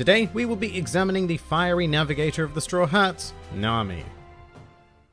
Today, we will be examining the fiery navigator of the Straw Hats, Nami.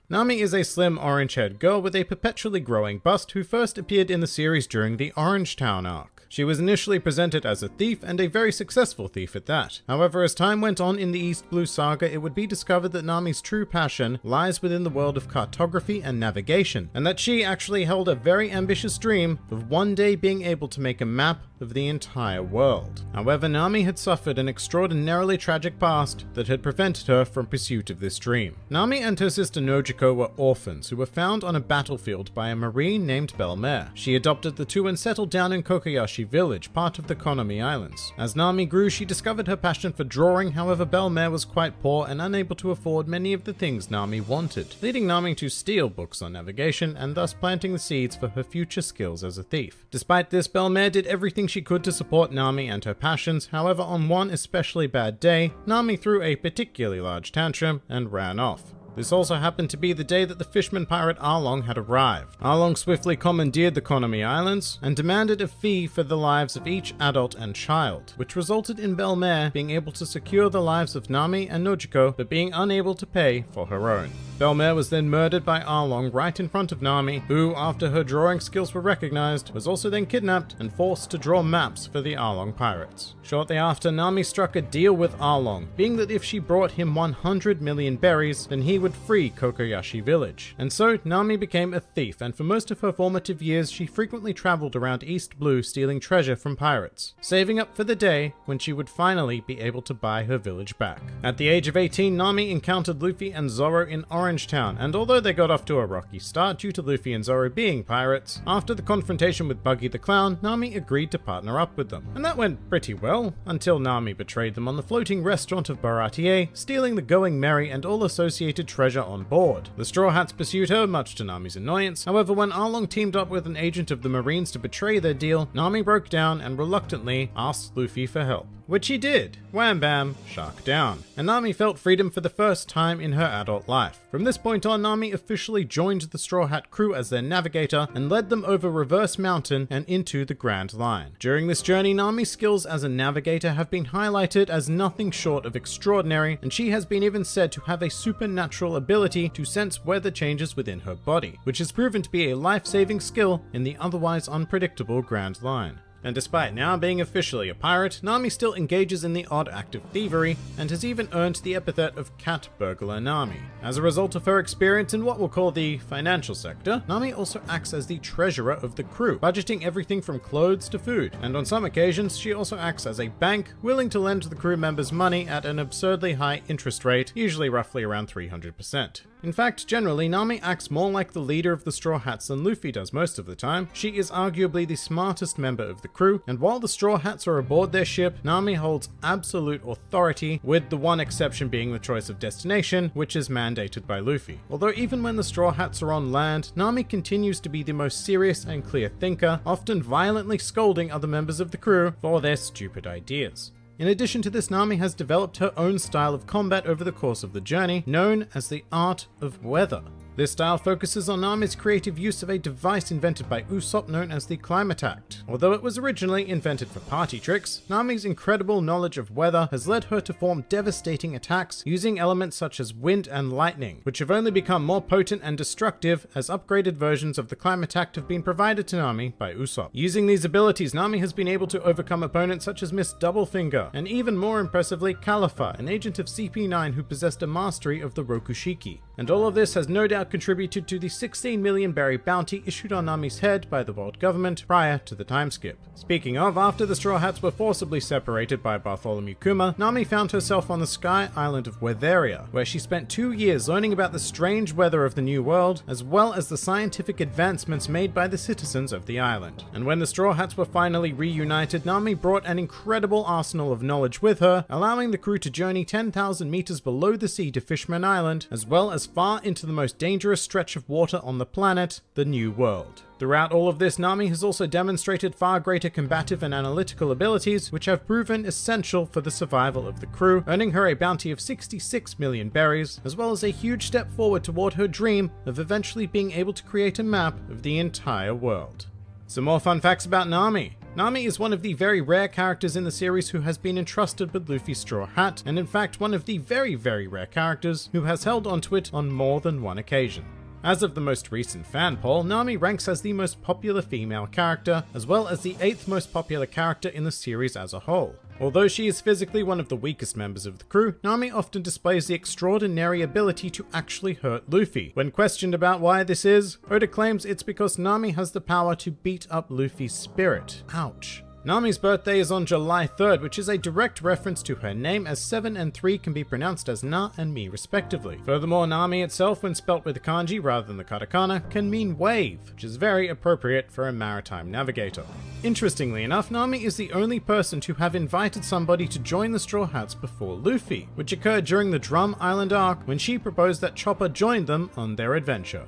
Nami is a slim orange-haired girl with a perpetually growing bust who first appeared in the series during the Orangetown arc. She was initially presented as a thief, and a very successful thief at that. However, as time went on in the East Blue Saga, it would be discovered that Nami's true passion lies within the world of cartography and navigation, and that she actually held a very ambitious dream of one day being able to make a map of the entire world. However, Nami had suffered an extraordinarily tragic past that had prevented her from pursuit of this dream. Nami and her sister Nojiko were orphans who were found on a battlefield by a marine named Belmare. She adopted the two and settled down in Kokoyashi Village, part of the Konami Islands. As Nami grew, she discovered her passion for drawing. However, Belmare was quite poor and unable to afford many of the things Nami wanted, leading Nami to steal books on navigation and thus planting the seeds for her future skills as a thief. Despite this, Belmare did everything she could to support Nami and her passions. However, on one especially bad day, Nami threw a particularly large tantrum and ran off. This also happened to be the day that the fisherman pirate Arlong had arrived. Arlong swiftly commandeered the Konami Islands and demanded a fee for the lives of each adult and child, which resulted in Belmare being able to secure the lives of Nami and Nojiko, but being unable to pay for her own. Belmare was then murdered by Arlong right in front of Nami, who, after her drawing skills were recognized, was also then kidnapped and forced to draw maps for the Arlong pirates. Shortly after, Nami struck a deal with Arlong, being that if she brought him 100 million berries, then he would free Kokoyashi Village. And so, Nami became a thief, and for most of her formative years, she frequently traveled around East Blue stealing treasure from pirates, saving up for the day when she would finally be able to buy her village back. At the age of 18, Nami encountered Luffy and Zoro in Orangetown, and although they got off to a rocky start due to Luffy and Zoro being pirates, after the confrontation with Buggy the Clown, Nami agreed to partner up with them. And that went pretty well, until Nami betrayed them on the floating restaurant of Baratier, stealing the Going Merry and all associated treasure on board. The Straw Hats pursued her, much to Nami's annoyance. However, when Arlong teamed up with an agent of the Marines to betray their deal, Nami broke down and reluctantly asked Luffy for help. Which he did. Wham bam, shark down. And Nami felt freedom for the first time in her adult life. From this point on, Nami officially joined the Straw Hat crew as their navigator and led them over Reverse Mountain and into the Grand Line. During this journey, Nami's skills as a navigator have been highlighted as nothing short of extraordinary, and she has been even said to have a supernatural ability to sense weather changes within her body, which has proven to be a life-saving skill in the otherwise unpredictable Grand Line. And despite now being officially a pirate, Nami still engages in the odd act of thievery, and has even earned the epithet of Cat Burglar Nami. As a result of her experience in what we'll call the financial sector, Nami also acts as the treasurer of the crew, budgeting everything from clothes to food, and on some occasions she also acts as a bank, willing to lend the crew members money at an absurdly high interest rate, usually roughly around 300%. In fact, generally, Nami acts more like the leader of the Straw Hats than Luffy does most of the time. She is arguably the smartest member of the crew, and while the Straw Hats are aboard their ship, Nami holds absolute authority, with the one exception being the choice of destination, which is mandated by Luffy. Although even when the Straw Hats are on land, Nami continues to be the most serious and clear thinker, often violently scolding other members of the crew for their stupid ideas. In addition to this, Nami has developed her own style of combat over the course of the journey, known as the Art of Weather. This style focuses on Nami's creative use of a device invented by Usopp known as the Climatact. Although it was originally invented for party tricks, Nami's incredible knowledge of weather has led her to form devastating attacks using elements such as wind and lightning, which have only become more potent and destructive as upgraded versions of the Climatact have been provided to Nami by Usopp. Using these abilities, Nami has been able to overcome opponents such as Miss Doublefinger, and even more impressively, Califa, an agent of CP9 who possessed a mastery of the Rokushiki. And all of this has no doubt contributed to the 16 million berry bounty issued on Nami's head by the world government prior to the time skip. Speaking of, after the Straw Hats were forcibly separated by Bartholomew Kuma, Nami found herself on the sky island of Weatheria, where she spent 2 years learning about the strange weather of the New World, as well as the scientific advancements made by the citizens of the island. And when the Straw Hats were finally reunited, Nami brought an incredible arsenal of knowledge with her, allowing the crew to journey 10,000 meters below the sea to Fishman Island, as well as far into the most dangerous stretch of water on the planet, the New World. Throughout all of this, Nami has also demonstrated far greater combative and analytical abilities, which have proven essential for the survival of the crew, earning her a bounty of 66 million berries, as well as a huge step forward toward her dream of eventually being able to create a map of the entire world. Some more fun facts about Nami. Nami is one of the very rare characters in the series who has been entrusted with Luffy's straw hat, and in fact one of the very, very rare characters who has held onto it on more than one occasion. As of the most recent fan poll, Nami ranks as the most popular female character, as well as the 8th most popular character in the series as a whole. Although she is physically one of the weakest members of the crew, Nami often displays the extraordinary ability to actually hurt Luffy. When questioned about why this is, Oda claims it's because Nami has the power to beat up Luffy's spirit. Ouch. Nami's birthday is on July 3rd, which is a direct reference to her name, as 7 and 3 can be pronounced as Na and Mi respectively. Furthermore, Nami itself, when spelt with the kanji rather than the katakana, can mean wave, which is very appropriate for a maritime navigator. Interestingly enough, Nami is the only person to have invited somebody to join the Straw Hats before Luffy, which occurred during the Drum Island arc when she proposed that Chopper joined them on their adventure.